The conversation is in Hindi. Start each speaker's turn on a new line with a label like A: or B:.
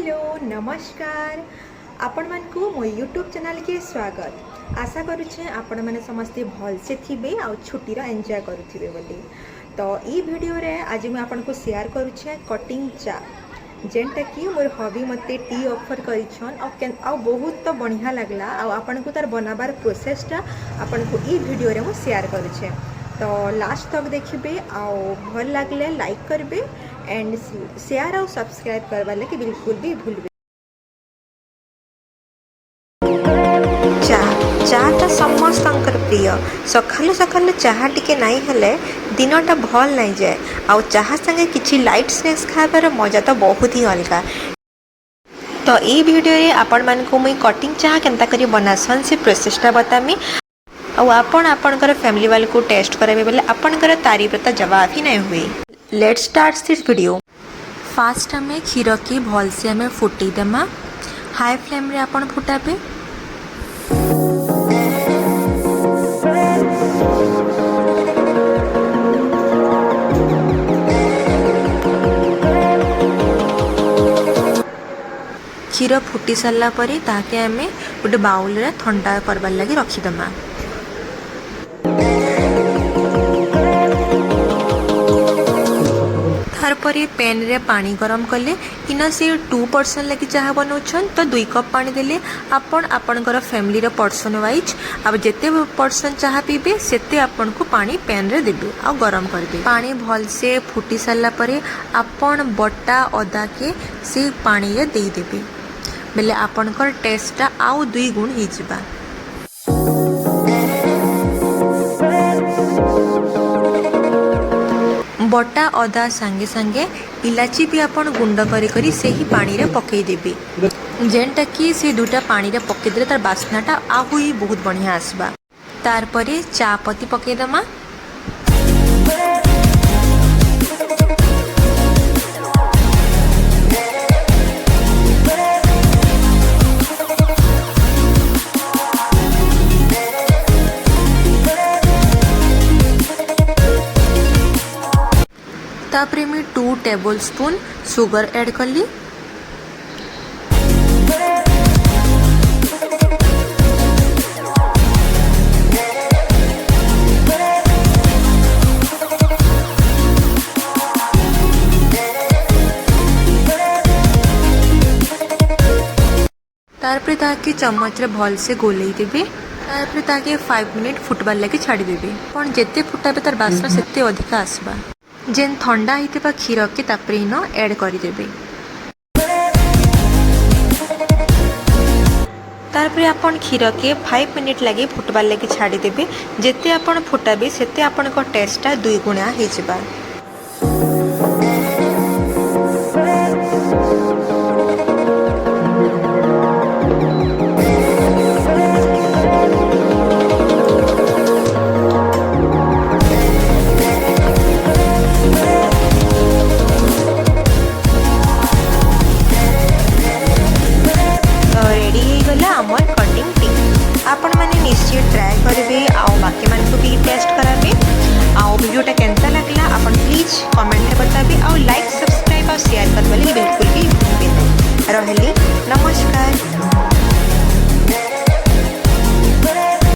A: हेलो नमस्कार आपण मानकु मो यूट्यूब चैनल के स्वागत। आशा करुचे आपण माने समस्ते भल से थिबे आ छुट्टीर एंजॉय करुथिबे बोली। तो ई वीडियो रे आज मैं आपन को शेयर करुचे कटिंग चा जेनटा कि मोर हॉबी मते टी ऑफर करिछन आ बहुत तो बढ़िया लागला आ आपन को तार बनाबार प्रोसेसटा आपन को ई वीडियो रे मो शेयर करुचे। तो लास्ट तक देखिए आ भल लगले लाइक करबे एंड शेयर और सब्सक्राइब करवा लगे बिल्कुल भी भूलबे। चा तो समस्त प्रिय सकालु सकालु चाहा टिके नहीं हेले दिनटा भल नहीं जाए आ चाहा संगे किछि लाइट स्नैक्स खाबार मजा तो बहुत ही अलग। तो ये वीडियो रे आपण मान को मुई कटिंग चाहा केनता करी बनासन से प्रोसेसटा बतामी और आपणकर फैमिली वाले को टेस्ट कराबे बोले आपणकर तारीफ तो जवाब ही नहीं हुए। Let's start this video. Fast हमें क्षीर की भल से हमें फुटई देमा हाई फ्लेम रे आपण फुटाबे। क्षीर फुटी सारा पर ताके हमें गोटे बाउल रे ठंडा करबार लगी रखीदेमा। तारपर पैन रे पानी गरम कले इना से 2% लगी चाह बनाउछन तो 2 कप पानी देले आपणकर फैमिली रे पर्सन वाइज अब जेते पर्सन चाह पीबे सेते आपन को पानी पैन रे देबे आ गरम करबे। पानी भल से फुटी सारा परे आपन बटा अदा के से पानी रे दे देबे बेले आपणकर टेस्टटा आउ 2 गुण ही जिबा। बटा अदा संगे संगे इलाची भी आपन गुंड करी करी से ही पानी रे पकई देबे जेनटा कि से दुटा पानी रे पकई देले तार बास्नाटा आहु ही बहुत बढ़िया आसबा। तार परे चा पत्ती पकई दमा। तापरे मैं 2 टेबल स्पून सुगर ऐड करली। तारपरे ताके चम्मच रे भल से गोलई देबे। तारपरे ताके 5 मिनट फुटबार लगे छाड़ी देबे पण जेते फुटाबे तार बास्ना सेते अधिक आसबा। जेन ठंडा होता क्षीर के तापरे इन ऐड करदेबे। तारपरे आपन क्षीर के 5 मिनट लगे फुटबार लगे छाड़ी देबे जेते आपन फुटाबे सेते आपन को टेस्टटा 2 गुणा हो जाबा।